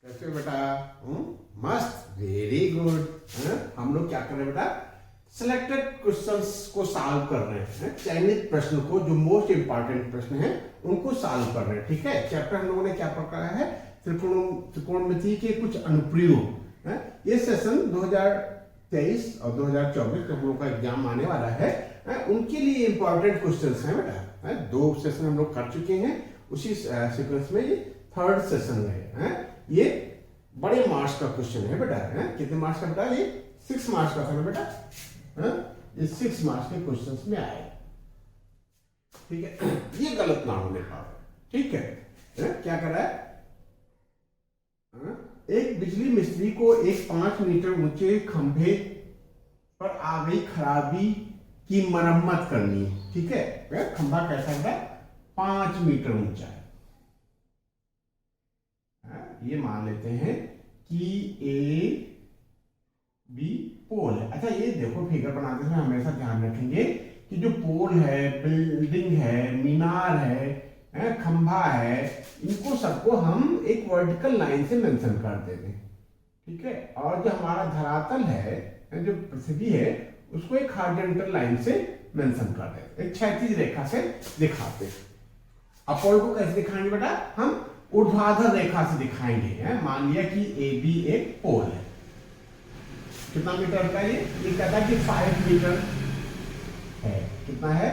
कैसे हो बेटा? मस्त, वेरी गुड। हम लोग क्या कर रहे हैं बेटा? सिलेक्टेड क्वेश्चंस को सॉल्व कर रहे हैं। चयनित प्रश्न को, जो मोस्ट इंपॉर्टेंट प्रश्न है उनको सॉल्व कर रहे हैं। ठीक है, चैप्टर हम लोगों ने क्या पढ़ा है? त्रिकोणमिति के कुछ अनुप्रयोग। ये सेशन 2023 और 2024 जो हम लोग का एग्जाम आने वाला है, उनके लिए इंपॉर्टेंट क्वेश्चंस हैं बेटा। दो सेशन हम लोग कर चुके हैं, उसी सीक्वेंस में ये थर्ड सेशन है। ये बड़े मार्क्स का क्वेश्चन है बेटा। कितने मार्क्स का बेटा? ये 6 मार्क्स का था ना बेटा। ये 6 मार्क्स के क्वेश्चंस में आए। ठीक है, ये गलत ना होने पाए। ठीक है, क्या कर रहा है? एक बिजली मिस्त्री को एक 5 मीटर ऊंचे खंभे पर आ गई खराबी की मरम्मत करनी है। ठीक है, खंभा कैसा है? 5 मीटर ऊंचा है। ये मान लेते हैं कि ए बी पोल है। अच्छा, ये देखो, फिगर बनाते समय हमेशा ध्यान रखेंगे कि जो पोल है, बिल्डिंग है, मीनार है, खंभा है, इनको सबको हम एक वर्टिकल लाइन से मेंशन कर देते हैं। ठीक है, और जो हमारा धरातल है, जो पृथ्वी है, उसको एक हॉरिजॉन्टल लाइन से मेंशन कर देते हैं, एक क्षैतिज रेखा से दिखाते हैं। अब पोल को कैसे दिखाएंगे बेटा? हम ऊर्ध्वाधर रेखा से दिखाएंगे। मान लिया कि ए बी एक पोल है। कितना मीटर का? ये कहता है कि 5 मीटर है। कितना है?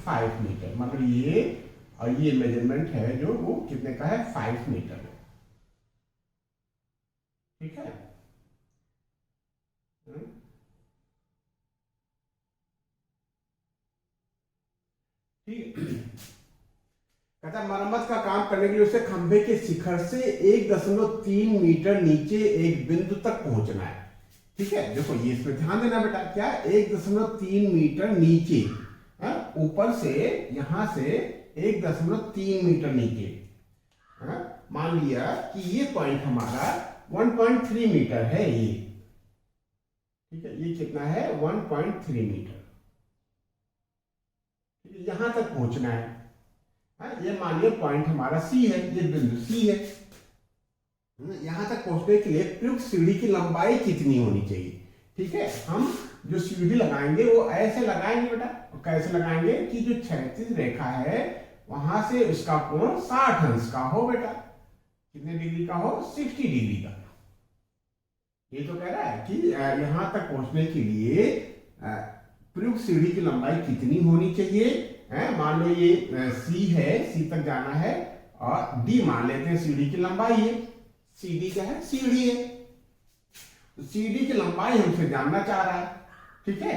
5 मीटर। मतलब ये और ये मेजरमेंट है जो वो कितने का है? 5 मीटर है। ठीक है, ठीक है। कहता मरम्मत का काम करने के लिए उसे खंभे के शिखर से 1.3 मीटर नीचे एक बिंदु तक पहुंचना है। ठीक है, देखो ये इसमें ध्यान देना बेटा। क्या? 1.3 मीटर नीचे, ऊपर से, यहां से 1.3 मीटर नीचे। मान लिया कि ये पॉइंट हमारा 1.3 मीटर है ये। ठीक है, ये कितना है? 1.3 मीटर। यहां तक पहुंचना है। ये मान लिया पॉइंट हमारा सी है, ये बिंदु सी है। यहां तक पहुंचने के लिए प्रयुक्त सीढ़ी की लंबाई कितनी होनी चाहिए? ठीक है, हम जो सीढ़ी लगाएंगे वो ऐसे लगाएंगे बेटा। कैसे लगाएंगे कि जो क्षैतिज रेखा है वहां से उसका कोण 60 अंश का हो बेटा। कितने डिग्री का हो? 60 डिग्री का। ये तो कह रहा है कि यहां तक पहुंचने के लिए प्रयुक्त सीढ़ी की लंबाई कितनी होनी चाहिए। मान लो ये सी है, सी तक जाना है, और डी मान लेते हैं सीढ़ी की लंबाई है। सीडी क्या है? सीढ़ी है। तो सीडी की लंबाई हमसे जानना चाह रहा है। ठीक है,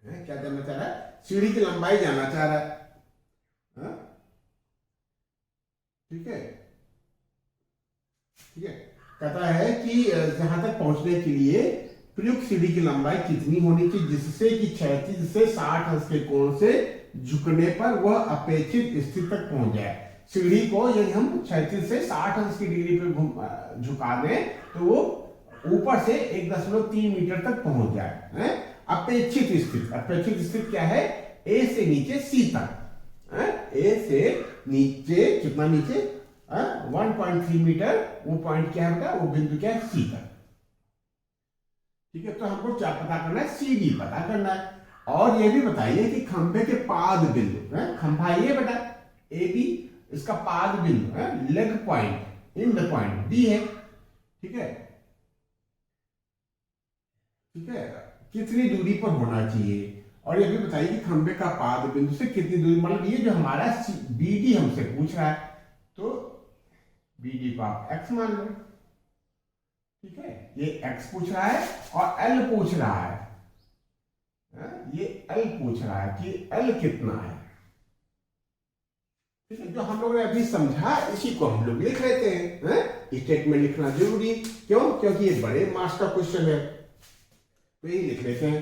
क्या जानना चाह रहा है? सीढ़ी की लंबाई जानना चाह रहा है। ठीक है, ठीक है। कहता है कि जहां तक पहुंचने के लिए प्रयुक्त सीढ़ी की लंबाई कितनी होनी चाहिए जिससे कि क्षैतिज से 60 अंश के कोण से झुकने पर वह अपेक्षित स्थिति तक पहुंच जाए। सीढ़ी को यदि हम क्षैतिज से 60 अंश की डिग्री पे झुका दें तो वो ऊपर से 1.3 मीटर तक पहुंच जाए। अपेक्षित स्थिति, अपेक्षित स्थिति क्या है? ए से नीचे सी तक। ए से नीचे, कितना नीचे? 1.3 मीटर। वो पॉइंट क्या है बेटा? वो बिंदु क्या है? सी तक। ठीक है, तो हमको क्या पता करना है? सी डी पता करना है। और ये भी बताइए कि खंभे के पाद बिंदु, खंभा ये बेटा ए बी, इसका पाद बिंदु, leg point, and point D है। ठीक है, ठीक है, कितनी दूरी पर होना चाहिए। और ये भी बताइए कि खंभे का पाद बिंदु से कितनी दूरी, मतलब ये जो हमारा बी डी हमसे पूछ रहा है, तो बी डी को आप एक्स मान लो। ठीक है, ये x पूछ रहा है और l पूछ रहा है। ये l पूछ रहा है कि l कितना है। ठीक है, जो हम लोगों ने अभी समझा इसी को हम लोग लिख लेते हैं। स्टेटमेंट लिखना जरूरी क्यों? क्योंकि ये बड़े मार्क्स का क्वेश्चन है, तो यही लिख लेते हैं।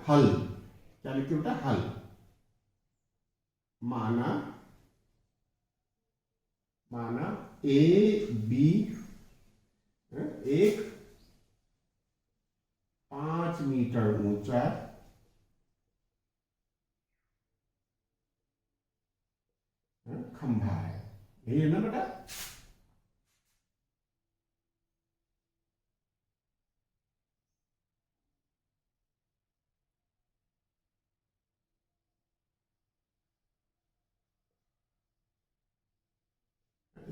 हल क्या लिखते बेटा? हल। माना ए बी एक 5 मीटर ऊंचा खंभा है। यही है ना बेटा।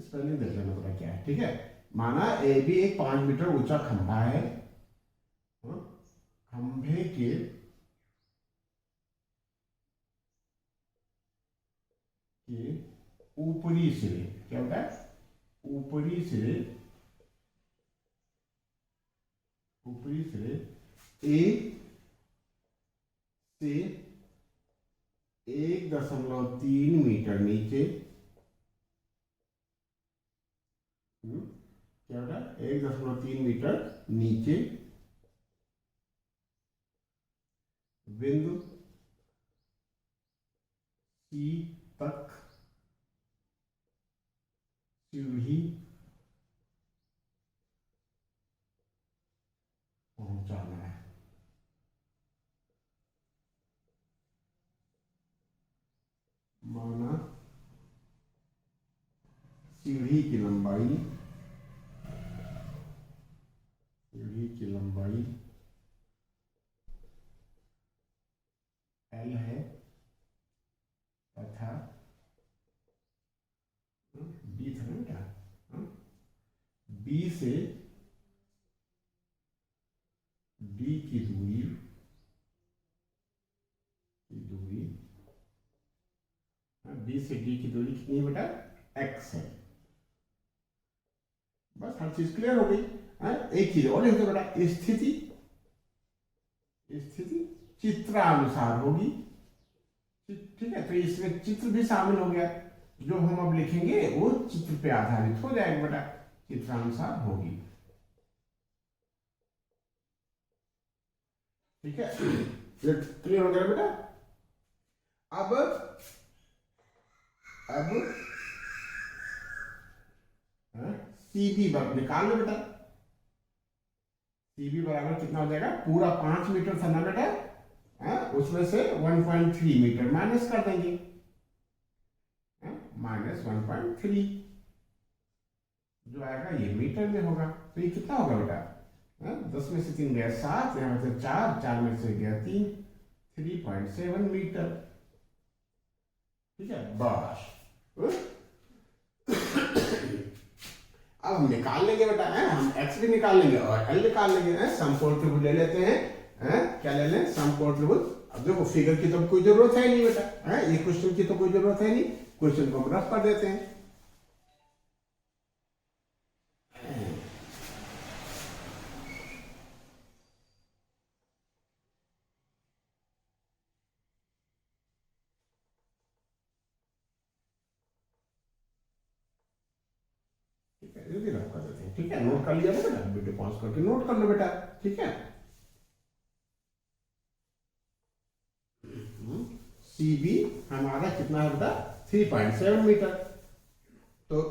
स्पेलिंग देख लेना पड़ा क्या है, ठीक है। माना ए बी एक 5 मीटर ऊंचा खंभा है, हाँ? खंभे के ऊपरी सिरे, क्या होता है, ऊपरी सिरे, ऊपरी सिरे ए से 1.3 मीटर नीचे, क्या होता है, 1.3 मीटर नीचे बिंदु सी तक सीढ़ी पहुंचाना है। माना सीढ़ी की लंबाई, सीढ़ी की लंबाई L है तथा B था ना बेटा, B से D की दूरी, B से D की दूरी कितनी है बेटा, X है। बस हर चीज क्लियर हो गई। एक चीज और लिख दो बेटा, स्थिति, स्थिति चित्रानुसार होगी, ठीक है। तो इसमें चित्र भी शामिल हो गया, जो हम अब लिखेंगे वो चित्र पे आधारित हो जाएगा बेटा, चित्रानुसार होगी, ठीक है। क्लियर हो गया बेटा। अब सीबी निकाल लो बेटा। सीबी बराबर कितना हो जाएगा, पूरा 5 मीटर था ना बेटा, उसमें से 1.3 मीटर माइनस कर देंगे, -1.3 जो आएगा ये मीटर में होगा। तो ये कितना होगा बेटा, 10 में से 3 गया 7, यहाँ से 4 में से गया 3, 3.7 मीटर, ठीक है। बस अब हम निकाल लेंगे बेटा, हम x भी निकाल लेंगे और l निकाल लेंगे। समकोण त्रिभुज ले लेते हैं, क्या ले लें, समकोण त्रिभुज। अब देखो फिगर की तो कोई जरूरत है नहीं बेटा, ये क्वेश्चन की तो कोई जरूरत है नहीं, क्वेश्चन को हम रफ कर देते हैं। रफ कर देते हैं, ठीक है। नोट कर लिया ना बेटा, वीडियो पॉज करके नोट कर लो बेटा, ठीक है। सीबी हमारा कितना है बेटा, 3.7 मीटर। तो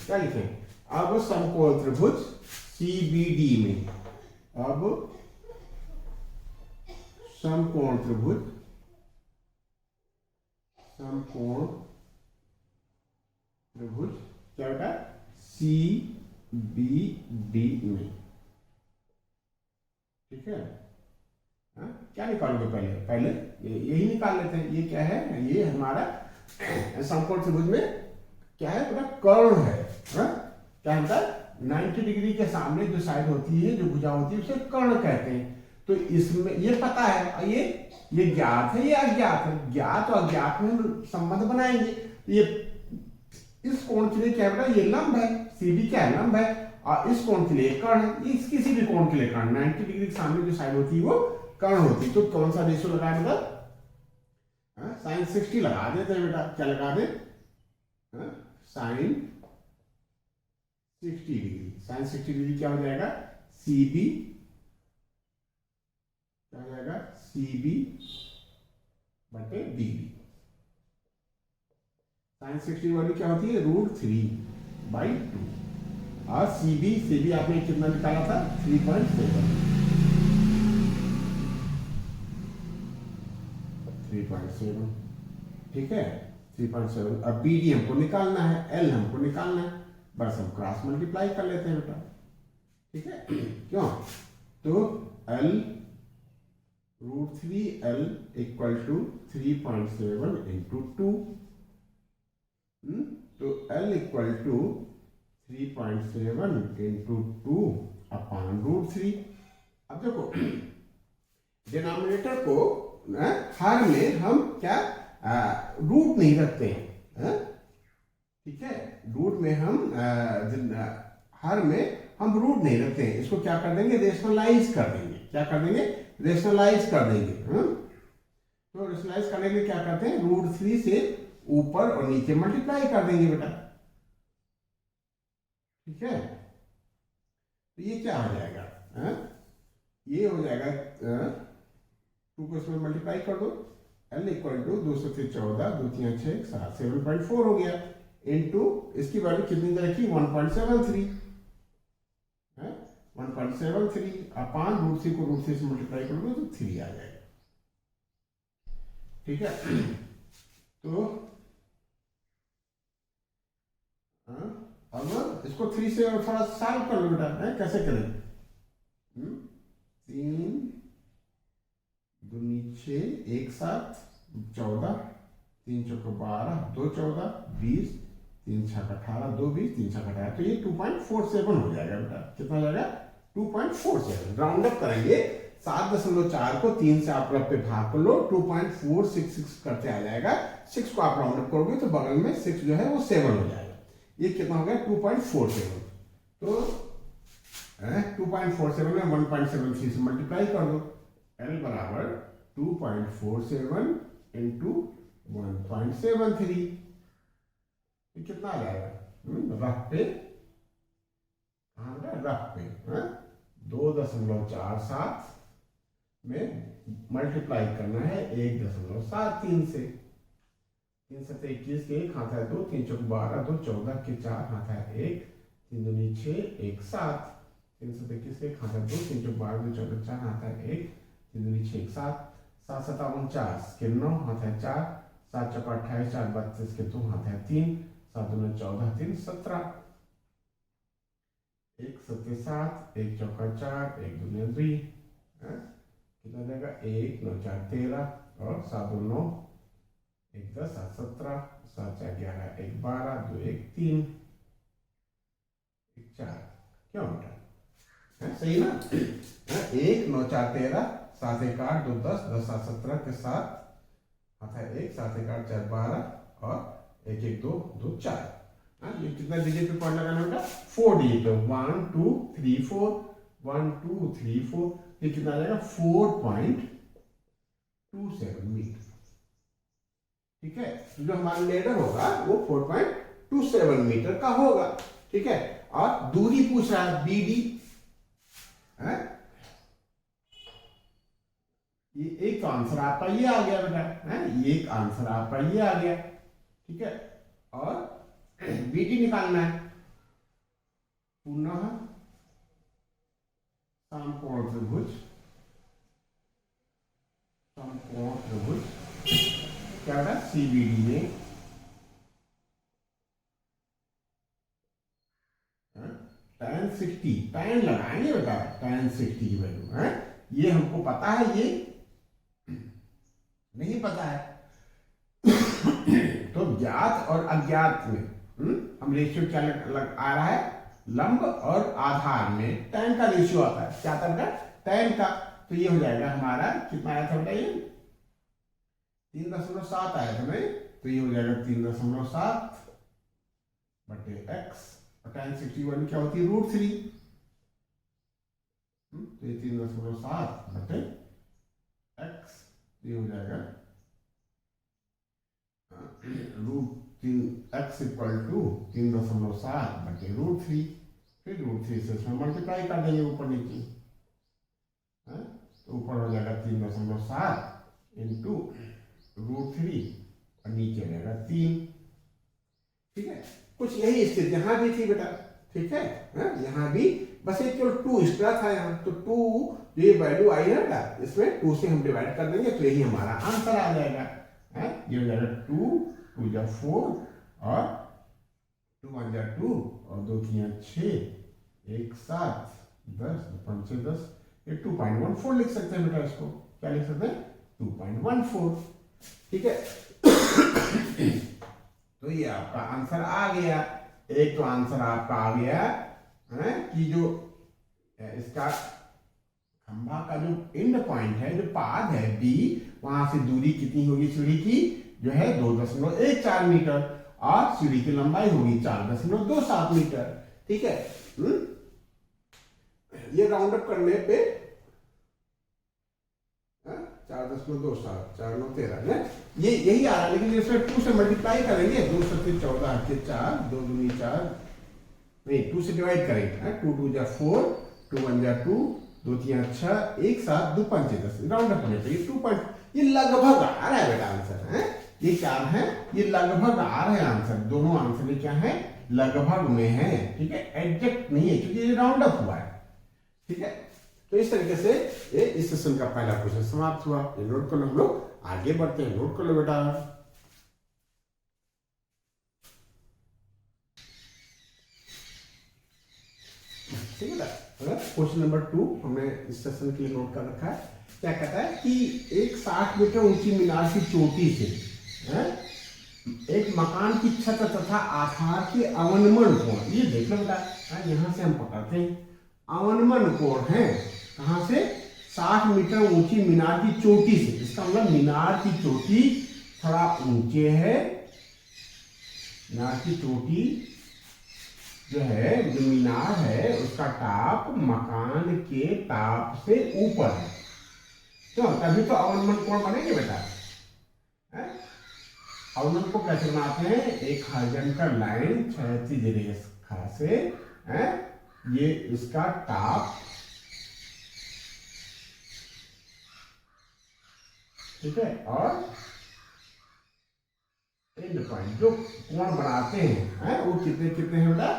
क्या लिखें, अब समकोण त्रिभुज सीबीडी में, अब समकोण त्रिभुज, समकोण त्रिभुज क्या बेटा, CBD में, ठीक है। क्या निकालोगे, पहले यही निकाल लेते हैं। ये क्या है, ये हमारा समकोण त्रिभुज में क्या है बेटा, कर्ण है, क्या होता है, 90 डिग्री के सामने जो साइड होती है, जो भुजा होती है, उसे कर्ण कहते हैं। तो इसमें ये पता है, ये ज्ञात है, ये अज्ञात है। ज्ञात और अज्ञात में हम संबंध बनाएंगे। ये इस कोण के लिए क्या बेटा, ये लंब है, सीबी क्या है, लंब है, और इस कोण के लिए कर्ण है। इस किसी भी कोण के लिए कर्ण, 90 डिग्री के सामने जो साइड होती है वो कर्ण होती। तो कौन सा रेशियो लगाए बेटा, sin 60 लगा देते हैं बेटा। क्या लगा दे, sin 60 डिग्री, sin 60 डिग्री क्या हो जाएगा, CB, क्या हो जाएगा, CB बटे DB। sin 60 वाली क्या होती है, √3/2, और CB आपने कितना निकाला था, 3.7, 3.7, ठीक है। 3.7। अब बी डी हमको निकालना है, एल हमको निकालना है, बस हम क्रॉस मल्टीप्लाई कर लेते हैं बेटा, ठीक है। क्यों? तो L √3L equal to 3.7 into 2, तो L equal to 3.7 into 2 upon √3। अब देखो डिनोमिनेटर को हर में हम क्या रूट नहीं रखते हैं, ठीक है। रूट में हम हर में हम रूट नहीं रखते हैं, इसको क्या कर देंगे, रेशनलाइज कर देंगे। क्या कर देंगे? रेशनलाइज कर देंगे। तो रेशनलाइज करने के लिए क्या करते हैं, √3 से ऊपर और नीचे मल्टीप्लाई कर देंगे बेटा, ठीक है। तो ये क्या हो जाएगा, ये हो जाएगा 2 को इसमें मल्टीप्लाई कर दो, L इक्वल टू 2 से 14, 2 3 6 7, 7.4 हो गया, इनटू इसकी वैल्यू कितनी दे रखी, 1.73, 1.73 अपान √3 को √3 से मल्टीप्लाई करोगे तो 3 आ जाएगा, ठीक है। तो अब इसको 3 से और थोड़ा सॉल्व कर लो बेटा, कैसे करें, 3 दूनी 6, 1 7 14, 3 चौके 12, 2 14, 20, 3 छक 18, 2 20, 3 छक 18, तो ये 2.47 हो जाएगा बेटा। कितना हो जाएगा? 2.47। राउंड अप करेंगे, 7.4 को 3 से आप पे भाग कर लो, 2.466 करते आ जाएगा। 6 को आप राउंड अप करोगे तो बगल में 6 जो है वो 7 हो जाएगा। ये कितना हो गया? 2.47। तो 2.47 में 1.73 से मल्टीप्लाई कर दो, L बराबर 2.47 इंटू 1.73, कितना आ जाएगा? रफ पे, रफ पे 2.47 में मल्टीप्लाई करना है 1.73 से। 3 7 21 के 1 हाथ है 2, 3 चौक 12, 2 14 के 4 हाथ है 1, 3 दूनी 6, 1 7, 3 7 21 के 1 हाथ है 2, 3 चौक 12, 2 14 4 हाथ है 1, 3 दूनी 6 1 7, 7 7 49 के 9 हाथ है 4, 7 चौक 28 4 32 के 2 हाथ है 3, 7 दूनी 14 3 17, 1 7 7, 1 चौका 4, 1 दूनी 2, कितना जाएगा? 1 9 4 13 और 7 2 9, 1 10 7 17, 7 4 11, 1 12, 2 1 3, 1 4। क्यों बेटा? सही ना? 1 9 4 13, 7 1 8, 2 10, 10 7 17 के 7 आता है 1, 7 1 8 4 12 और 1 1 2 2 4। ये कितना डिजिट पे पॉइंट लगाना होगा? 4 डिजिट पे, 1 2 3 4, 1 2 3 4, ये कितना आ जाएगा? 4.27 मीटर, ठीक है। तो जो हमारा लेडर होगा वो 4.27 मीटर का होगा, ठीक है। और दूरी पूछ रहा है BD, ये एक आंसर आपका ये आ गया बेटा, ये एक आंसर आपका ये आ गया, ठीक है। और BD निकालना है, पुनः समकोण त्रिभुज, समकोण त्रिभुज क्या बेटा? CBD में tan 60, tan लगाएंगे बेटा, tan 60 की वैल्यू है, ये हमको पता है, ये नहीं पता है। तो ज्ञात और अज्ञात में हम रेशियो क्या आ रहा है? लंब और आधार में tan का रेशियो आता है, क्या आता है? tan का। तो ये हो जाएगा हमारा, कितना आया था बेटा? ये 3.7 आया था नहीं, तो ये हो जाएगा 3.7 बटे x, और tan 61 क्या होती है? √3, तो ये 3.7 बटे x, ये हो जाएगा x इक्वल टू 3.7 बटे √3, फिर √3 से इसमें मल्टीप्लाई कर देंगे ऊपर नीचे, तो ऊपर हो जाएगा 3.7 इंटू √3 और नीचे रहेगा 3, ठीक है। कुछ यही स्थिति यहाँ भी थी बेटा, ठीक है। यहाँ भी बस एक केवल 2 एक्स्ट्रा था यहाँ, तो 2 ये वैल्यू आई है बेटा, इसमें 2 से हम डिवाइड कर देंगे तो यही हमारा आंसर आ जाएगा। ये हो जाएगा 2 2 जा 4 और 2 1 जा 2 और 2 3 6, 1 7 10 5 6 10, ये 2.14 लिख सकते हैं बेटा। इसको क्या लिख सकते हैं? 2.14। ठीक है। तो ये आपका आंसर आ गया। एक तो आंसर आपका आ गया है कि जो इसका खंभा का जो एंड पॉइंट है, जो पाद है बी, वहां से दूरी कितनी होगी सीढ़ी की, जो है 2.14 मीटर, और सीढ़ी की लंबाई होगी 4.27 मीटर। ठीक है। ये राउंड अप करने पे 4.27 4 9 13 ये यही आ रहा है, लेकिन इसमें 2 से मल्टीप्लाई करेंगे। 2 7 14 के 4, 2 दूनी 4, नहीं 2 से डिवाइड करेंगे। 2 2 जा 4, 2 1 जा 2, 2 3 6, 1 7 2 5 10, राउंड अप होने पे 2 पॉइंट, ये लगभग आ रहा है बेटा आंसर है। ये क्या है? ये लगभग आ रहा है आंसर। दोनों आंसर क्या है? लगभग में है। ठीक है, एग्जैक्ट नहीं है क्योंकि ये राउंड अप हुआ है। ठीक है। तो इस तरीके से ये इस सेशन का पहला क्वेश्चन समाप्त हुआ। ये नोट कर लो, हम लोग आगे बढ़ते हैं। नोट कर लो बेटा। ठीक है बेटा। क्वेश्चन नंबर 2 हमने इस सेशन के लिए नोट कर रखा है। क्या कहता है कि एक 60 मीटर ऊंची मीनार की चोटी से एक मकान की छत तथा आधार के अवनमन कोण, ये देख लो बेटा, यहां से हम पकड़ते हैं अवनमन कोण है कहां से? 60 मीटर ऊंची मीनार की चोटी से। इसका मतलब मीनार की चोटी थोड़ा ऊंचे है। मीनार की चोटी जो है, जो मीनार है उसका टाप मकान के टाप से ऊपर है। क्यों? तभी तो अवनमन कोण बनेंगे बेटा। अवनमन को कैसे बनाते हैं? एक हॉरिजॉन्टल लाइन क्षैतिज रेखा से ये इसका टाप, ठीक है, और एंड पॉइंट जो कोण बनाते हैं वो कितने कितने हैं बेटा?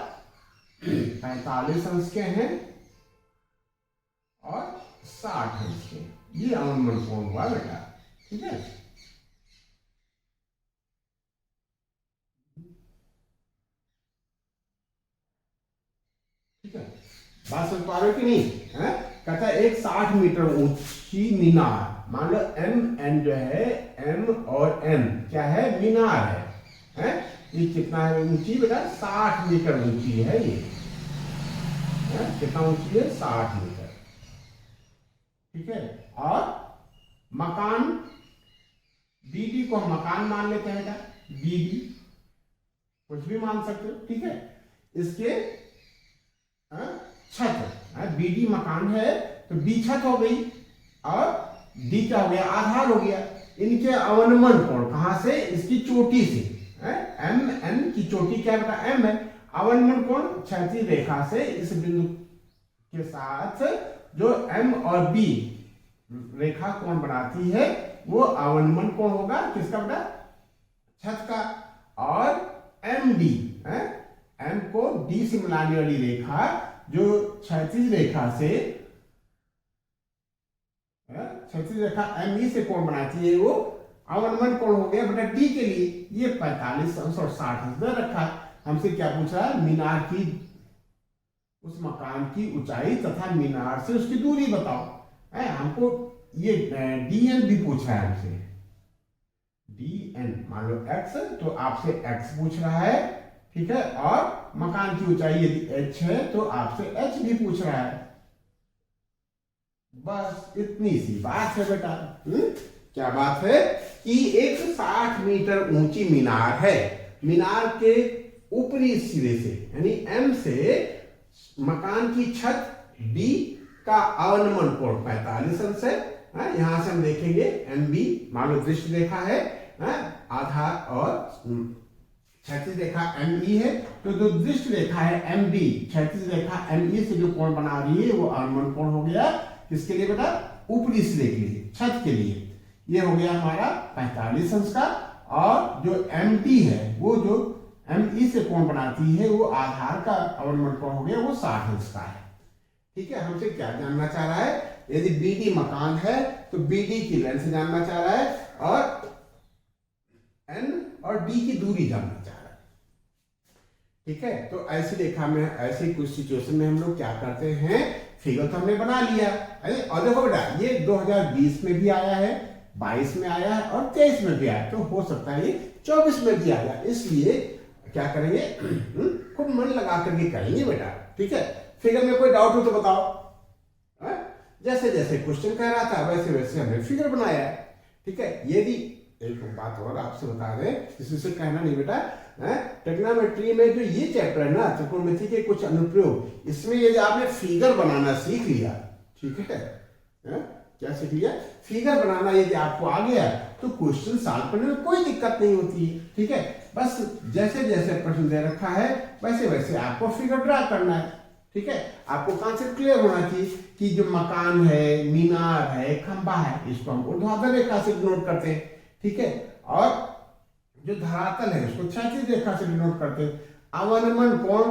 45 अंश के हैं और 60 अंश के। ये अवनमन कोण हुआ बेटा। ठीक है। ठीक है, बात समझ पा रहे हो कि नहीं? कहता है एक 60 मीटर ऊंची मीनार, मान लो एम एन जो है, एम और एन क्या है? मीनार है। ये कितना है ऊंची बेटा? 60 मीटर ऊंची है ये। कितना ऊंची है? 60 मीटर। ठीक है। और मकान बीडी को हम मकान मान लेते हैं बेटा। बीडी कुछ भी मान सकते हो। ठीक है। इसके छत, बीडी मकान है तो बी छत हो गई और डी क्या हो गया? आधार हो गया। इनके अवनमन कोण कहां से? इसकी चोटी से। एम एन की चोटी क्या बेटा? एम है। अवनमन कोण क्षैतिज रेखा से इस बिंदु के साथ जो एम और बी रेखा कोण बनाती है वो अवनमन कोण होगा। किसका बेटा? छत का। और एम डी, एम को डी से मिलाने वाली रेखा जो क्षैतिज रेखा से, क्षैतिज रेखा एम ई से कोण बनाती है वो अवनमन कोण हो गया बेटा डी के लिए। ये 45 अंश और 60 अंश दे रखा है। हमसे क्या पूछा है? मीनार की, उस मकान की ऊंचाई तथा मीनार से उसकी दूरी बताओ। हमको ये डीएन भी पूछ रहा है हमसे। डीएन मान लो एक्स, तो आपसे एक्स पूछ रहा है। ठीक है। और मकान की ऊंचाई यदि h है तो आपसे h भी पूछ रहा है। बस इतनी सी बात है बेटा। क्या बात है? कि एक 60 मीटर ऊंची मीनार है। मीनार के ऊपरी सिरे से यानी m से मकान की छत d का अवनमन कोण 45 अंश है। यहां से हम देखेंगे एम बी, मान लो दृष्टि रेखा है, आधार और क्षैतिज रेखा एम ई है। तो जो दृष्टि रेखा है एम बी, क्षैतिज रेखा एम ई से जो कोण बना रही है वो अवनमन कोण हो गया। किसके लिए बेटा? ऊपरी सिरे के लिए, छत के लिए। ये हो गया हमारा 45 अंश का। और जो एम डी है वो जो एम ई से कोण बनाती है वो आधार का अवनमन कोण हो गया, वो 60 अंश का है। ठीक है। हमसे क्या जानना चाह रहा है? यदि बीडी मकान है तो बीडी की लेंथ जानना चाह रहा है और एन और डी की दूरी जानना चाह रहा है। ठीक है, तो ऐसी रेखा में, ऐसी कुछ सिचुएशन में हम लोग क्या करते हैं, फिगर तो हमने बना लिया है। और देखो बेटा, ये 2020 में भी आया है, 22 में आया है और 23 में भी आया, तो हो सकता है ये 24 में भी आया। इसलिए क्या करेंगे, खूब मन लगा करके करेंगे बेटा। ठीक है, फिगर में कोई डाउट हो तो बताओ। जैसे जैसे क्वेश्चन कह रहा था वैसे वैसे हमने फिगर बनाया है। ठीक है, यदि एक बात और आपसे बता दें, किसी से कहना नहीं बेटा, ट्रिग्नोमेट्री में जो ये चैप्टर है ना, त्रिकोणमिति के कुछ अनुप्रयोग, इसमें यदि आपने फिगर बनाना सीख लिया, ठीक है, क्या सीख लिया, फिगर बनाना यदि आपको आ गया तो क्वेश्चन सॉल्व करने में कोई दिक्कत नहीं होती है। ठीक है, बस जैसे जैसे प्रश्न दे रखा है वैसे वैसे आपको फिगर ड्रा करना है। ठीक है, आपको कॉन्सेप्ट क्लियर होना चाहिए कि जो मकान है, मीनार है, खंबा है, इसको हम ऊर्ध्वाधर रेखा से डिनोट करते हैं। ठीक है, और जो धरातल है उसको क्षैतिज रेखा से डिनोट करते हैं। अवनमन कोण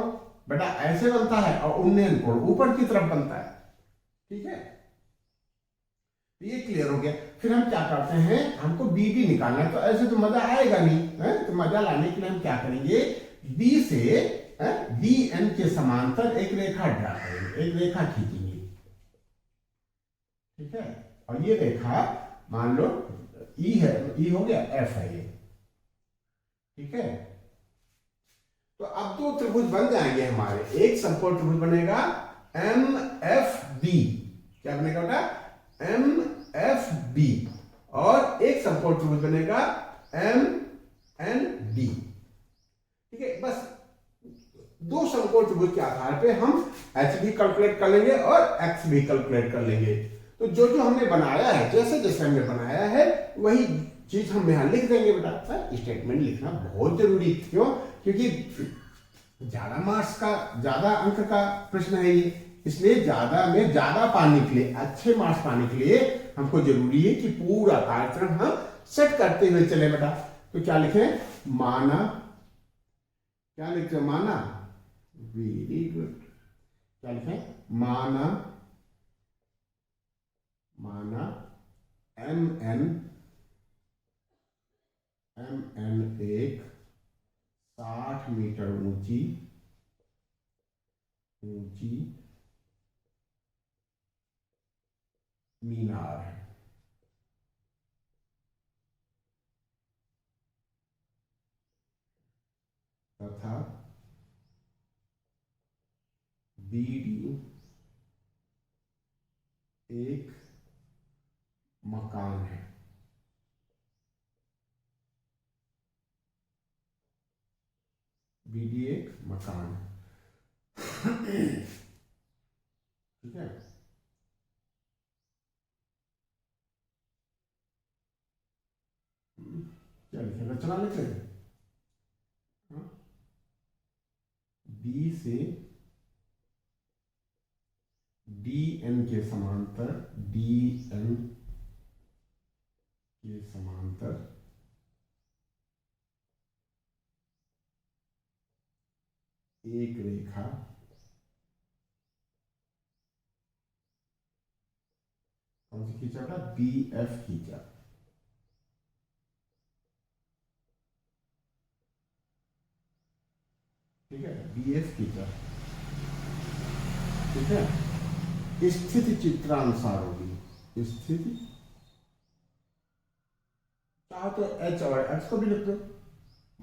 बेटा ऐसे बनता है और उन्नयन कोण ऊपर की तरफ बनता है। ठीक है, ये क्लियर हो गया। फिर हम क्या करते हैं, हमको बी डी निकालना है, तो ऐसे तो मजा आएगा नहीं है, तो मजा लाने के लिए हम क्या करेंगे, बी से डी एन के समांतर एक रेखा ड्रा करेंगे, एक रेखा खींचेंगे। ठीक है, और ये रेखा मान लो ई है, ई हो गया, एफ है ये। ठीक है, तो अब दो त्रिभुज बन जाएंगे हमारे। एक समकोण त्रिभुज बनेगा एम एफ बी, क्या बनेगा बेटा, एम एफ बी, और एक समकोण त्रिभुज बनेगा एम एन डी। ठीक है, बस दो समकोण त्रिभुज के आधार पे हम एच भी कैलकुलेट कर लेंगे और एक्स भी कैलकुलेट कर लेंगे। तो जो जो हमने बनाया है, जैसे जैसे हमने बनाया है वही चीज हम यहां लिख देंगे बेटा। स्टेटमेंट लिखना बहुत जरूरी, क्यों, क्योंकि ज्यादा मार्क्स का, ज्यादा अंक का प्रश्न है ये, इसलिए ज्यादा में ज्यादा पाने के लिए, अच्छे मार्क्स पाने के लिए हमको जरूरी है कि पूरा कार्यक्रम हम सेट करते हुए चले बेटा। तो क्या लिखें, माना, क्या लिखते, माना, वेरी गुड, क्या लिखें, माना, माना एम एन एक 60 मीटर ऊंची मीनार है। तथा बीडी एक मकान है। बीडी एक मकान है। ठीक है, क्या लिखे, रचना लिखे, बी से डी एन के समांतर, डी एन के समांतर एक रेखा कौन सी खींचा था, बी एफ खींचा। ठीक है, बी एफ खींचा। ठीक है, स्थिति चित्रानुसार होगी, स्थिति, चाहो तो एच और एक्स को भी लिख दो,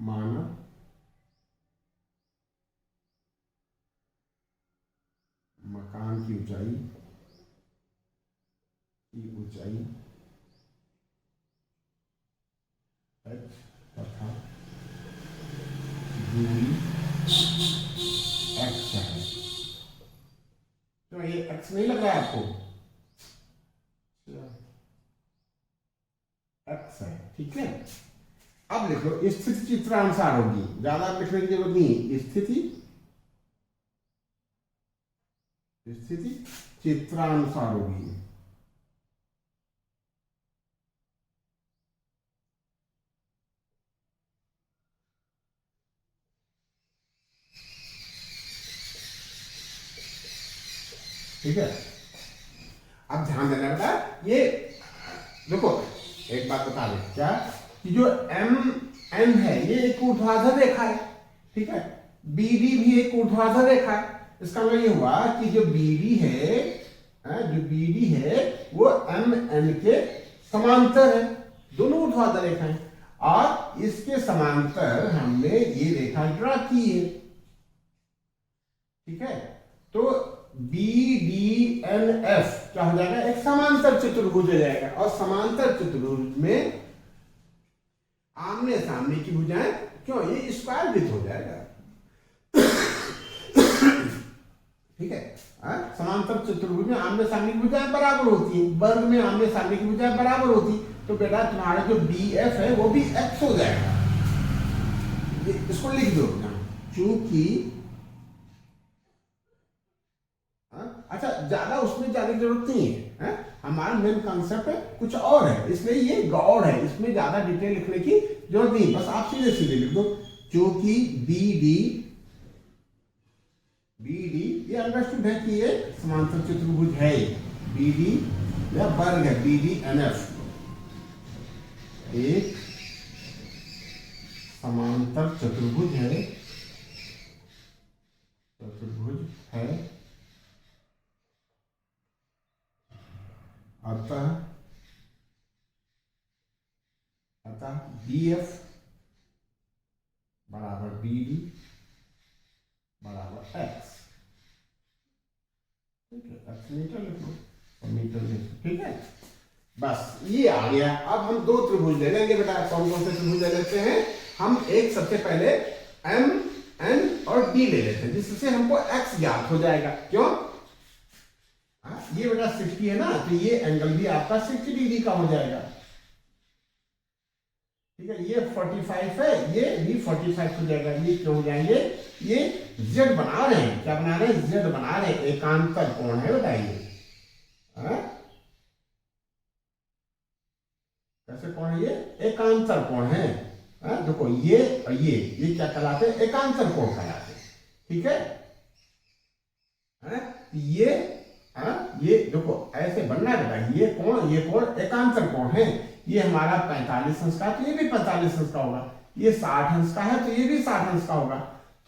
माना मकान की ऊंचाई एच तथा दूरी एक्स है। तो ये एक्स नहीं लग रहा है आपको, एक्स है। ठीक है, अब लिख लो, स्थिति चित्रानुसार होगी, ज्यादा लिखने की जरूरत नहीं, स्थिति चित्रानुसार होगी। ठीक है, अब ध्यान देना बेटा, ये देखो एक बात बता दे, क्या कि जो एम एम है ये एक ऊर्ध्वाधर रेखा है, ठीक है, बी डी भी एक ऊर्ध्वाधर रेखा है। इसका मतलब ये हुआ कि जो बी डी है, जो बी डी है वो एम एन के समांतर है, दोनों ऊर्ध्वाधर रेखा है, और इसके समांतर हमने ये रेखा ड्रा की है, ठीक है। तो बी डी एन एफ क्या हो जाएगा, एक समांतर चतुर्भुज हो जाएगा, और समांतर चतुर्भुज में आमने सामने की भुजाएं, क्यों, ये स्क्वायर वृत्त हो जाएगा, ठीक है। समांतर चतुर्भुज में आमने सामने की भुजाएं बराबर होती है, वर्ग में आमने सामने की भुजाएं बराबर होती, तो बेटा तुम्हारा जो बी एफ है वो भी एक्स हो जाएगा, इसको लिख दो। चूंकि अच्छा ज्यादा उसमें जाने की जरूरत नहीं है, हमारा मेन कॉन्सेप्ट है कुछ और है, इसलिए ये गौड़ है, इसमें ज्यादा डिटेल लिखने की जरूरत नहीं, बस आप सीधे सीधे लिख दो। चूंकि बी डी ये अंडरस्टूड है कि ये समांतर चतुर्भुज है, बी डी या वर्ग है, बी डी एन एफ एक समांतर चतुर्भुज है, अतः बी एफ बराबर बी डी बराबर एक्स, ठीक है, एक्स मीटर लिख लो और मीटर लिख लो, ठीक है, बस ये आ गया। अब हम दो त्रिभुज ले लेंगे बेटा, कौन कौन से त्रिभुज ले लेते हैं हम, एक सबसे पहले एम एन और डी ले लेते हैं, जिससे हमको एक्स ज्ञात हो जाएगा, क्यों, ये बेटा 60 है ना, तो ये एंगल भी आपका 60 डिग्री का हो जाएगा, ठीक है, ये 45 है, ये भी 45 हो जाएगा, ये क्यों हो जाएंगे, ये जेड बना रहे हैं, क्या बना रहे हैं, जेड बना रहे हैं, एकांतर कोण है बताइए, कैसे कोण है, ये एकांतर कोण है, देखो ये और ये क्या कहलाते हैं, एकांतर कोण कहलाते हैं, ठीक है, ये देखो ऐसे बनना है बेटा, ये कोण एकांतर कोण है, ये हमारा 45 अंश का, तो ये भी 45 अंश का होगा, ये 60 अंश का है तो ये भी 60 अंश का होगा,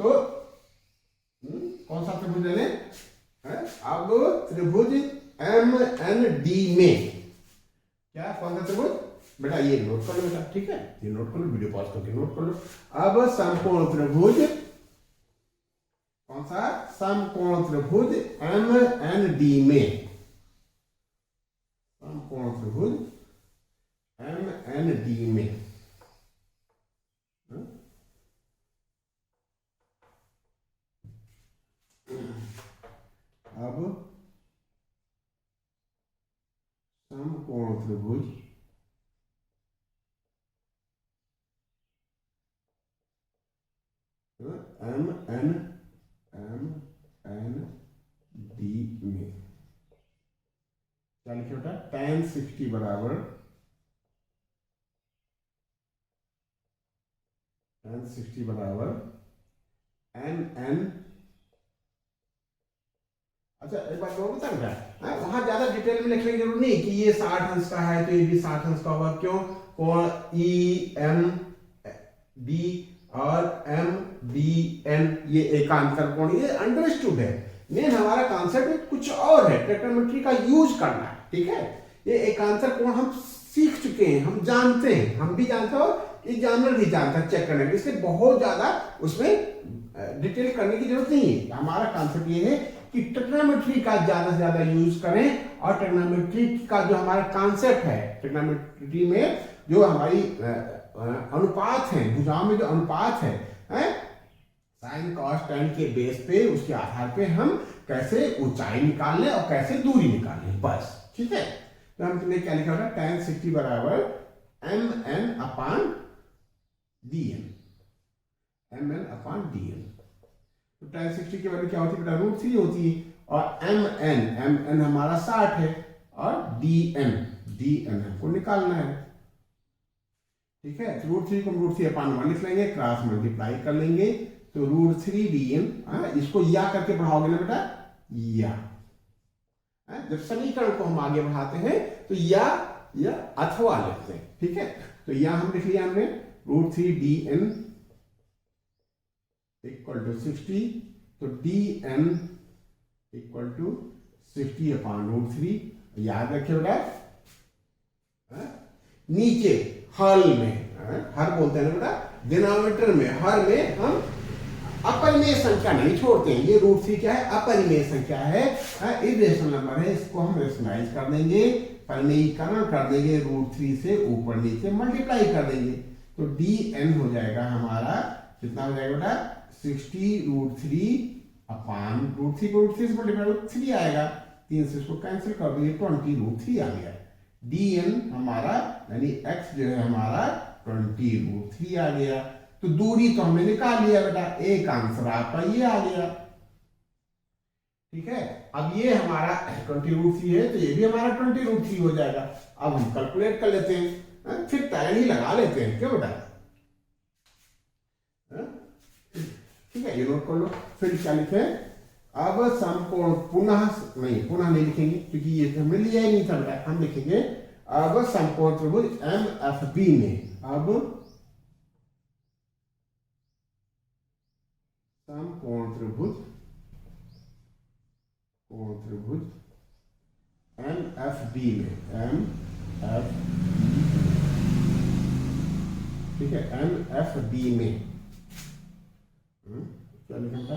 तो कौन सा त्रिभुज ले लें, अब त्रिभुज एम एन डी में क्या, कौन सा त्रिभुज बेटा, ये नोट कर लो बेटा, ठीक है, ये नोट कर लो, वीडियो पॉज करके नोट कर लो। अब समकोण त्रिभुज, कौन सा, समकोण त्रिभुज एम एन डी में, समकोण त्रिभुज एम एन डी में, अब समकोण त्रिभुज एम एन डी में क्या लिखे बेटा, tan 60 बराबर एन एन, अच्छा एक बात और बता बेटा, वहां ज्यादा डिटेल में लिखने की जरूरत नहीं कि ये 60 अंश का है तो ये भी 60 अंश का होगा, क्यों, कोण ई एम डी और एम डी एन ये एकांतर कोण, ये अंडरस्टूड है, मेन हमारा कॉन्सेप्ट कुछ और है, ट्रिग्नोमेट्री का यूज करना है, ठीक है, ये एकांतर कोण हम सीख चुके हैं, हम जानते हैं, हम भी जानते हैं और एग्जामिनर भी जानता है चेक करने के, इसलिए बहुत ज्यादा उसमें डिटेल करने की जरूरत नहीं है। हमारा कॉन्सेप्ट ये है कि ट्रिग्नोमेट्री का ज्यादा से ज्यादा यूज करें, और ट्रिग्नोमेट्री का जो हमारा कॉन्सेप्ट है, ट्रिग्नोमेट्री में जो हमारी अनुपात है, भुजाओं में जो अनुपात है, साइन कॉस टेन के बेस पे, उसके आधार पे हम कैसे ऊंचाई निकाल लें और कैसे दूरी निकाल लें, बस, ठीक है। तो हमने क्या लिखा होगा, tan 60 बराबर एम एन अपान डी एन, एम एन अपान डी एन, तो tan 60 की वैल्यू क्या होती है बेटा, √3 होती है, और एम एन हमारा 60 है, और डी एन हमको निकालना है, ठीक है, तो √3 को √3 अपान 1 लिख लेंगे, क्रॉस मल्टीप्लाई कर लेंगे, तो √3 डी एन, इसको या करके बढ़ाओगे ना बेटा, या, जब समीकरण को हम आगे बढ़ाते हैं तो या अथवा लिखते हैं, ठीक है, तो या हम लिख लिया हमने √3 dn इक्वल टू 60, तो dn इक्वल टू 60 अपॉन √3। याद रखिए बेटा, नीचे हल में, हर बोलते हैं बेटा, डिनोमिनेटर में, हर में हम अपरिमेय संख्या नहीं छोड़ते हैं। ये √3 क्या है? अपरिमेय संख्या है, इरेशनल नंबर है। इसको हम रेशनलाइज कर देंगे, परिमेयीकरण कर देंगे, √3 से ऊपर नीचे मल्टीप्लाई कर देंगे, तो dn हो जाएगा हमारा, कितना हो जाएगा बेटा? 60 √3 अपान √3 को √3 से मल्टीप्लाई 3 आएगा, 3 से इसको कैंसिल कर देंगे, 20 √3 आ गया। dn हमारा यानी x जो है हमारा 20 √3 आ गया। तो दूरी तो हमने निकाल लिया बेटा, एक आंसर आपका ये आ गया। ठीक है, अब ये हमारा 20 √3 है, तो ये भी हमारा 20 √3 हो जाएगा। अब हम कैलकुलेट कर लेते हैं, फिर टाइम ही लगा लेते हैं, क्यों बेटा? ठीक है, ये नोट कर लो। फिर क्या लिखे? अब समकोण पुनः नहीं लिखेंगे, क्योंकि ये हमने लिया ही नहीं था बेटा। हम लिखेंगे अब समकोण त्रिभुज MFB में, अब समकोण त्रिभुज MFB में, MFB, ठीक है, MFB में क्या लिखा था?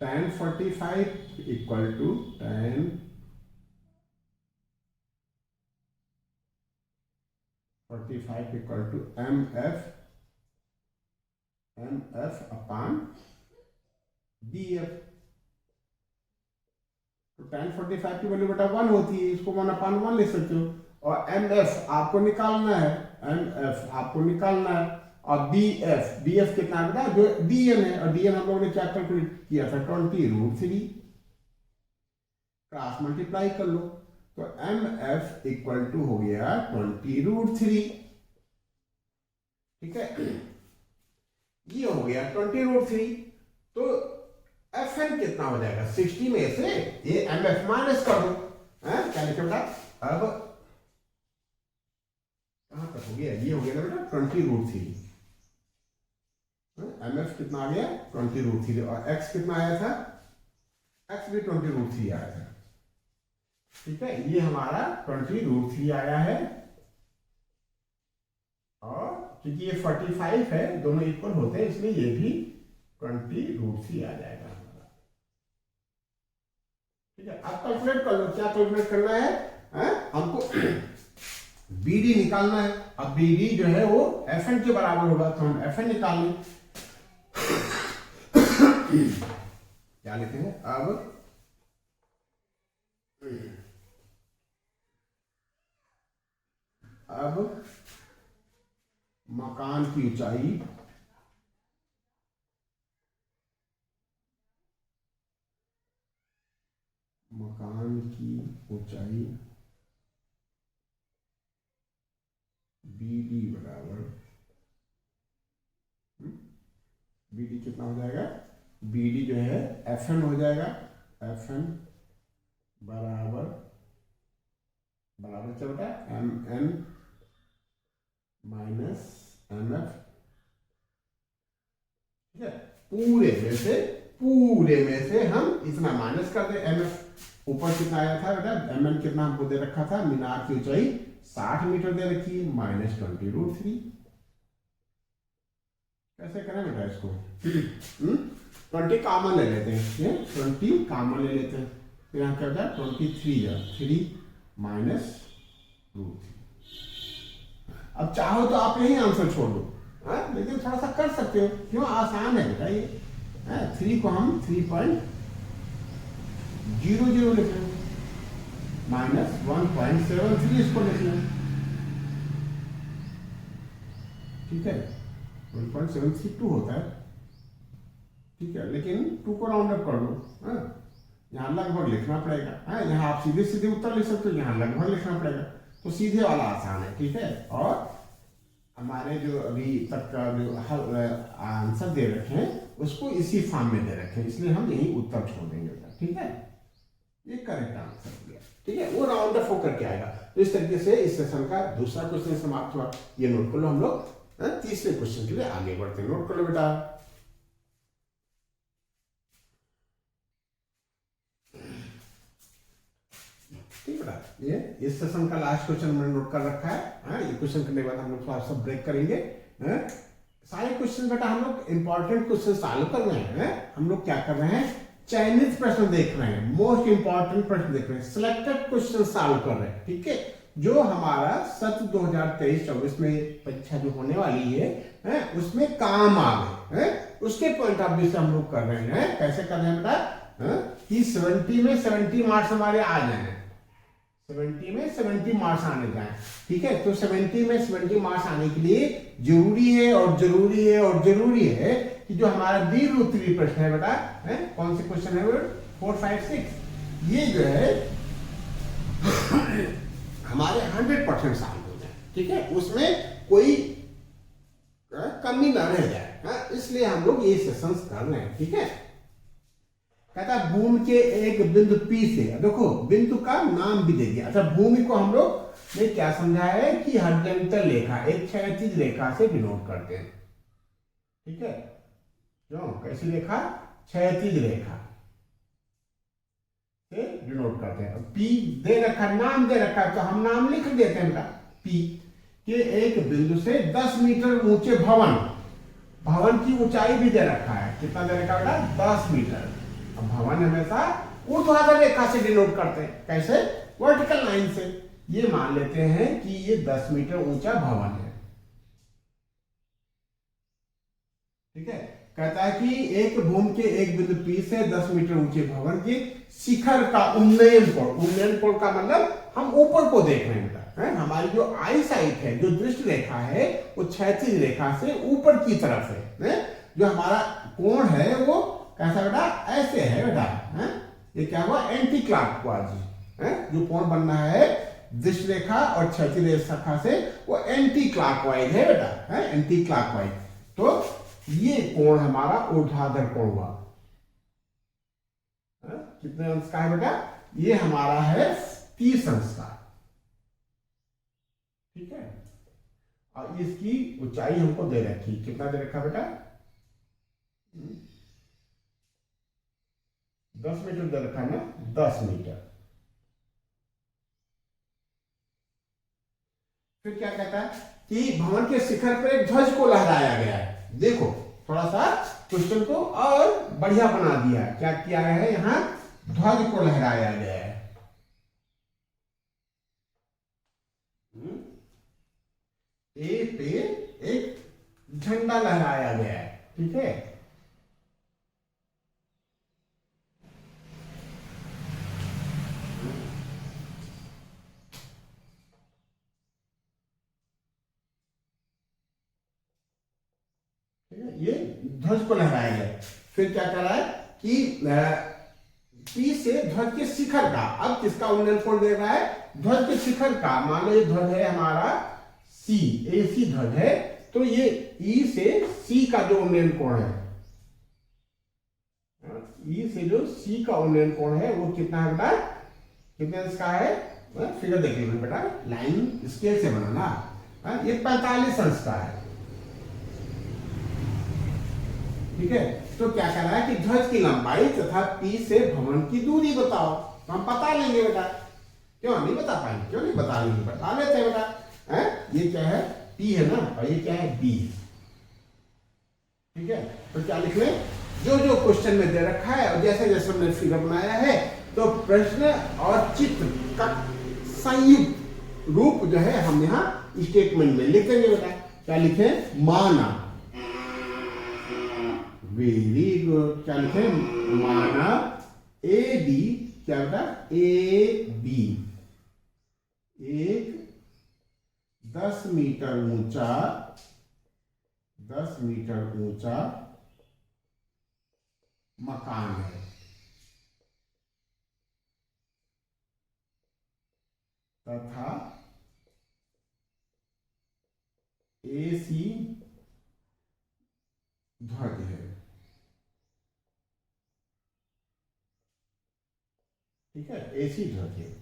tan 45 equal to tan 45 equal to MF upon DF। तो tan 45 की वैल्यू बेटा 1 होती है, इसको 1 अपान 1 लिख सकते हो। और MF आपको निकालना है, MF आपको निकालना है, और BF कितना बेटा? जो DN है, और DN हम लोगों ने क्या कैलकुलेट किया था? 20 √3, क्रॉस मल्टीप्लाई कर लो, तो MF इक्वल टू हो गया 20 √3। ठीक है, ये हो गया 20 √3। तो FN कितना हो जाएगा? 60 में से ये MF माइनस कर दो, क्या लिखे बेटा? अब कहां तक हो गया? ये हो गया ना बेटा 20 √3। MF कितना आ गया? 20 √3। और x कितना आया था? x भी 20 √3 आया था। ठीक है, ये हमारा 20 √3 आया है, और क्योंकि ये 45 है, दोनों इक्वल होते हैं, इसलिए ये भी 20 √3 आ जाएगा हमारा। ठीक है, अब कैलकुलेट कर लो, क्या कैलकुलेट करना है? हमको BD निकालना है। अब BD जो है वो FN के बराबर होगा, तो हम FN निकाल लें। क्या लिखे हैं? अब मकान की ऊंचाई BD बराबर, BD कितना हो जाएगा? BD जो है FN हो जाएगा, FN बराबर क्या बेटा? MN minus MF। ठीक है, पूरे में से हम इतना माइनस कर दे। MF ऊपर कितना आया था बेटा? MN कितना हमको दे रखा था? मीनार की ऊंचाई 60 मीटर दे रखी, माइनस 20 √3। कैसे करें बेटा इसको? 20 कॉमन ले लेते हैं, 20 कॉमन ले लेते हैं, तो यहाँ क्या होता है? 23 या 3 माइनस √3। अब चाहो तो आप यही आंसर छोड़ दो, लेकिन थोड़ा सा कर सकते हो, क्यों? आसान है बेटा ये। 3 को हम 3.00 लिख रहे हैं, माइनस 1.73 इसको लिख लें। ठीक है, 1.732 होता है। ठीक है, लेकिन 2 को राउंड अप कर लो, यहाँ लगभग लिखना पड़ेगा। यहाँ आप सीधे सीधे उत्तर लिख सकते हो, यहाँ लगभग लिखना पड़ेगा, तो सीधे वाला आसान है। ठीक है, और हमारे जो अभी तक का जो आंसर दे रखे हैं उसको इसी फॉर्म में दे रखे हैं, इसलिए हम यही उत्तर छोड़ देंगे। ठीक है, ये करेक्ट आंसर हो गया। ठीक है, वो राउंड अप होकर के आएगा। तो इस तरीके से इस सेशन का दूसरा क्वेश्चन समाप्त हुआ। ये नोट कर लो हम लोग। तीसरे क्वेश्चन के लिए आगे बढ़ते हैं। नोट कर लो बेटा। ठीक बेटा, ये इस सेशन का लास्ट क्वेश्चन मैंने नोट कर रखा है। ये क्वेश्चन करने के बाद हम लोग थोड़ा सा ब्रेक करेंगे। सारे क्वेश्चन बेटा हम लोग इंपॉर्टेंट क्वेश्चन सॉल्व कर रहे हैं। हम लोग क्या कर रहे हैं, चयनित प्रश्न देख रहे हैं, मोस्ट इंपॉर्टेंट प्रश्न देख रहे हैं, सिलेक्टेड क्वेश्चन सॉल्व कर रहे हैं। ठीक है, जो हमारा सत्र 2023-24 में परीक्षा जो होने वाली है उसमें काम आ गए, उसके पॉइंट ऑफ व्यू से हम लोग कर रहे हैं। कैसे कर रहे हैं बेटा, कि 70 में 70 मार्क्स हमारे आ जाए, 70 में 70 मार्क्स आने जाए। ठीक है, तो 70 में 70 मार्क्स आने के लिए जरूरी है और जरूरी है और जरूरी है कि जो हमारा दीर्घ उत्तरीय प्रश्न है बेटा, कौन से क्वेश्चन है, 4, 5, 6, ये जो है हमारे 100% सॉल्व हो जाए। ठीक है, उसमें कोई कमी ना रह जाए। इसलिए हम लोग ये सेशंस कर रहे हैं। ठीक है, कहता है भूमि के एक बिंदु P से, देखो बिंदु का नाम भी दे दिया। अच्छा, भूमि को हम लोग ने क्या समझा है कि हॉरिजॉन्टल रेखा, एक क्षैतिज रेखा से डिनोट करते हैं। ठीक है, क्यों, कैसी रेखा, क्षैतिज रेखा से डिनोट करते हैं। P दे रखा, नाम दे रखा, तो हम नाम लिख देते हैं बेटा। P के एक बिंदु से 10 मीटर ऊंचे भवन, भवन की ऊंचाई भी दे रखा है, कितना दे रखा बेटा, 10 मीटर। अब भवन हमेशा ऊर्ध्वाधर रेखा से डिनोट करते हैं, कैसे, वर्टिकल लाइन से। ये मान लेते हैं कि ये 10 मीटर ऊंचा भवन है। ठीक है, कहता है कि एक भूमि के एक बिंदु P से 10 मीटर ऊंचे भवन के शिखर का उन्नयन कोण, उन्नयन कोण का मतलब हम ऊपर को देख रहे हैं बेटा, हमारी जो आई साइट है, जो दृष्टि रेखा है, वो क्षैतिज रेखा से ऊपर की तरफ है। जो हमारा कोण है वो कैसा बेटा, ऐसे है बेटा। ये क्या हुआ, एंटी क्लॉकवाइज। जो कोण बनना है दृष्टि रेखा और क्षैतिज रेखा से, वो एंटी क्लॉकवाइज है बेटा, एंटी क्लॉकवाइज। तो ये कोण हमारा ऊर्ध्वाधर कोण हुआ। कितने अंश का है बेटा, ये हमारा है 30 अंश का। ठीक है, और इसकी ऊंचाई हमको दे रखी, कितना दे रखा बेटा, 10 मीटर दे रखा है ना, 10 मीटर। फिर क्या कहता है कि भवन के शिखर पर एक ध्वज को लहराया गया है। देखो थोड़ा सा क्वेश्चन को और बढ़िया बना दिया, क्या किया है, यहां ध्वज को लहराया गया है। ए पे एक झंडा लहराया गया है। ठीक है, ये ध्वज को लहराया गया। फिर क्या कर रहा है कि P से ध्वज के शिखर का, अब किसका उन्नयन कोण दे रहा है, ध्वज के शिखर का। मान लो ये ध्वज है हमारा C, AC ध्वज है, तो ये E से C का जो उन्नयन कोण है, E से जो C का उन्नयन कोण है वो कितना है बेटा, कितने अंश का है, फिगर देख लीजिए बेटा, लाइन स्केल से बनाना। ये 45 अंश का है। ठीक है, तो क्या कह रहा है कि ध्वज की लंबाई तथा P से भवन की दूरी बताओ। तो हम बता लेंगे बेटा, क्यों नहीं बता पाएंगे, क्यों नहीं बता लेंगे, बता लेते हैं बेटा। ये क्या है, P है ना, और ये क्या है, B। ठीक है, तो क्या लिख लें, जो जो क्वेश्चन में दे रखा है और जैसे जैसे हमने फिगर बनाया है, तो प्रश्न और चित्र का संयुक्त रूप जो है हम यहाँ स्टेटमेंट में लिखेंगे बेटा। क्या लिखें, माना, वेरी गुड, क्या लिखे, माना ए बी, क्या बेटा, ए बी एक 10 मीटर ऊंचा, 10 मीटर ऊंचा मकान है। तथा AC ध्वज है। ठीक है, AC ध्वज है।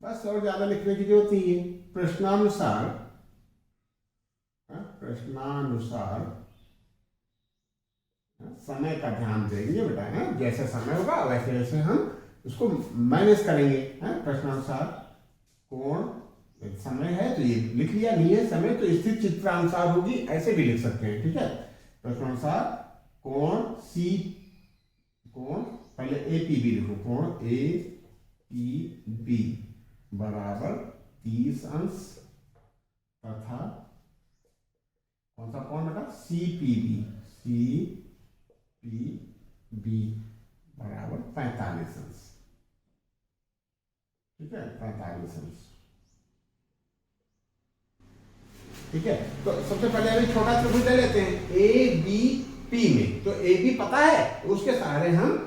बस और ज्यादा लिखने की जरूरत नहीं है। प्रश्नानुसार प्रश्नानुसार समय का ध्यान देंगे बेटा, है जैसे समय होगा वैसे वैसे हम उसको मैनेज करेंगे, है प्रश्नानुसार कोण, समय है तो ये लिख लिया, नहीं है समय तो स्थित चित्रानुसार होगी, ऐसे भी लिख सकते हैं, ठीक है। प्रश्नानुसार कोण सी, कोण पहले ए पी बी लिखो, कोण ए पी बी बराबर 30 अंश तथा कौन सा कोण बेटा, सी पी बी बराबर 45 अंश, ठीक है 45 अंश, ठीक है। तो सबसे पहले अभी छोटा त्रिभुज ले लेते हैं ए बी पी में, तो ए बी पता है तो उसके सहारे हम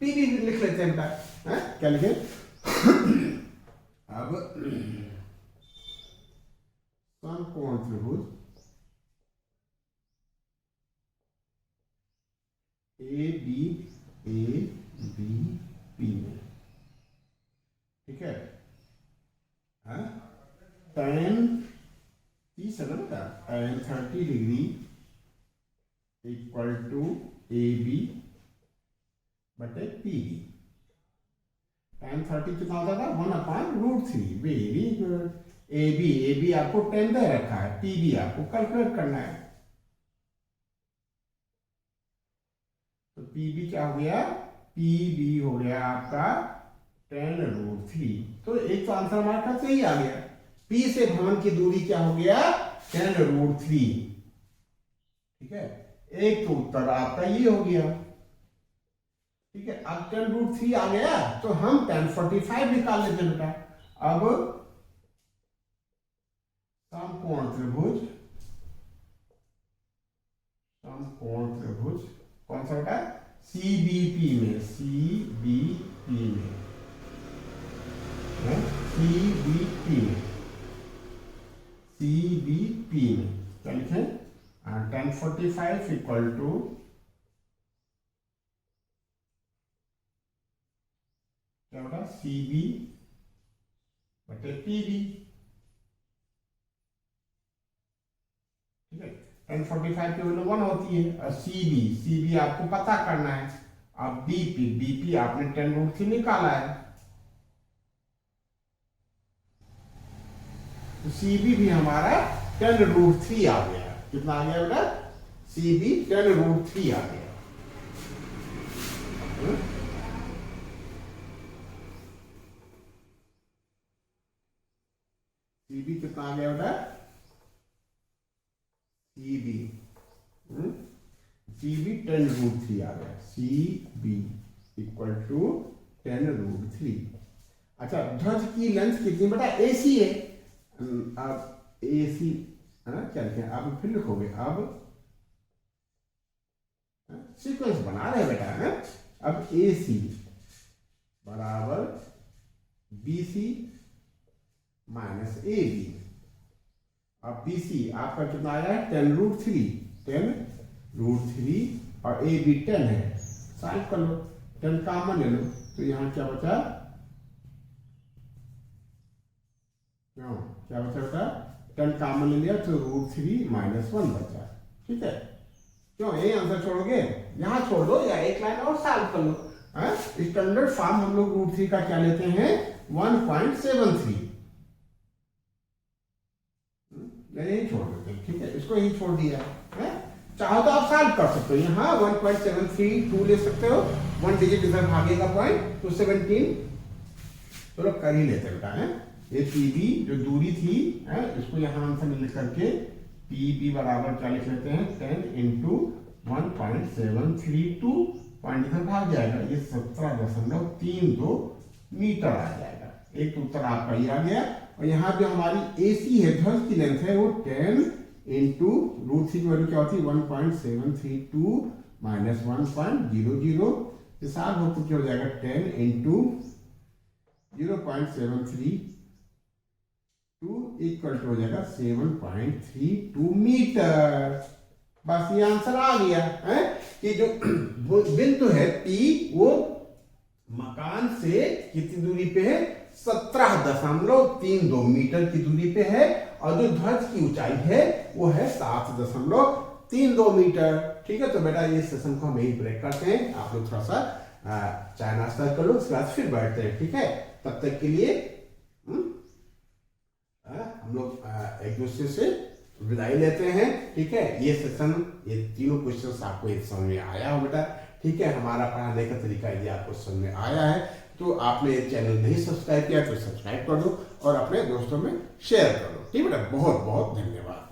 पी बी लिख लेते हैं बेटा, है क्या लिखे अब समकोण त्रिभुज ए बी पी में, ठीक है, tan 30 है ना बेटा, tan 30 degree equal to A B बटे पी बी। tan 30 कितना होता था, 1/√3, वेरी गुड। ए बी आपको 10 दे रखा है, पी बी आपको कैलकुलेट करना है, तो पी बी क्या हो गया, पी बी हो गया आपका 10√3, तो एक तो आंसर हमारा सही आ गया। पी से भवन की दूरी क्या हो गया, 10√3, ठीक है, एक तो उत्तर आपका ये हो गया, ठीक है। अब 10√3 आ गया तो हम 1045 निकाल लेते हैं बेटा। अब समकोण त्रिभुज कौन सा बेटा, सीबीपी में, सीबीपी में क्या लिखें, 1045 इक्वल टू क्या होगा, सी बी बटे पी बी, ठीक है। 1045 की वैल्यू 1 होती है, और सी बी आपको पता करना है। अब बीपी आपने 10√3 निकाला है, तो सीबी भी हमारा 10√3 आ गया। कितना आ गया बेटा, सीबी 10√3 आ गया। सीबी कितना आ गया बेटा, सीबी 10√3 आ गया, सीबी इक्वल टू 10√3। अच्छा, ध्वज की लेंथ कितनी बेटा, एसी है, अब एसी क्या लिखें, अब फिर लिखोगे, अब सीक्वेंस बना रहे बेटा, है अब एसी बराबर बीसी माइनस ए बी। अब बीसी आपका कितना आया है, 10√3 और ए बी 10 है, सॉल्व कर लो, 10 कॉमन ले लो, तो यहां क्या बचा, क्यों क्या बचा बेटा, 10 कॉमन ले लिया तो √3 - 1 बचा, ठीक है। क्यों यही आंसर छोड़ोगे, यहां छोड़ दो या एक लाइन और सॉल्व कर लो। स्टैंडर्ड फॉर्म हम लोग √3 का क्या लेते हैं, 1.73, यही छोड़ देते हैं, ठीक है, इसको यही छोड़ दिया है। चाहो तो आप सॉल्व कर सकते हो, यहाँ 1.732 ले सकते हो, 1 डिजिट इधर भागेगा पॉइंट, तो 17, चलो कर ही लेते बेटा, है ये पीबी जो दूरी थी, है इसको यहाँ आंसर में लिख करके पीबी बराबर क्या लिख लेते हैं, 10 इंटू 1.732, पॉइंट इधर भाग जाएगा, ये 17.32 मीटर आ जाएगा। एक तो उत्तर आपका ये आ गया, और यहाँ पे हमारी एसी है, ध्वज की लेंथ है वो 10 इंटू √3 की वैल्यू क्या होती है, 1.732 माइनस 1.00, हिसाब हो तो क्या हो जाएगा, 10 इंटू 0.732 इक्वल टू हो जाएगा 7.32 मीटर। बस ये आंसर आ गया है कि जो बिंदु है पी वो मकान से कितनी दूरी पे है, 17.32 मीटर की दूरी पे है और जो ध्वज की ऊंचाई है वो है 7.32 मीटर। ठीक है, तो बेटा ये सेशन को हम यही ब्रेक करते हैं। आप लोग थोड़ा सा चाय नाश्ता कर लो, उसके बाद फिर बैठते हैं। ठीक है, तब तक के लिए हम लोग एक दूसरे से विदाई लेते हैं। ठीक है, ये सेशन, ये तीनों क्वेश्चंस आपको एक समझ में आया हो बेटा। ठीक है, हमारा पढ़ाने का तरीका यदि आपको समझ में आया है तो आपने ये चैनल नहीं सब्सक्राइब किया तो सब्सक्राइब कर दो और अपने दोस्तों में शेयर कर दो। ठीक है बेटा, बहुत बहुत धन्यवाद।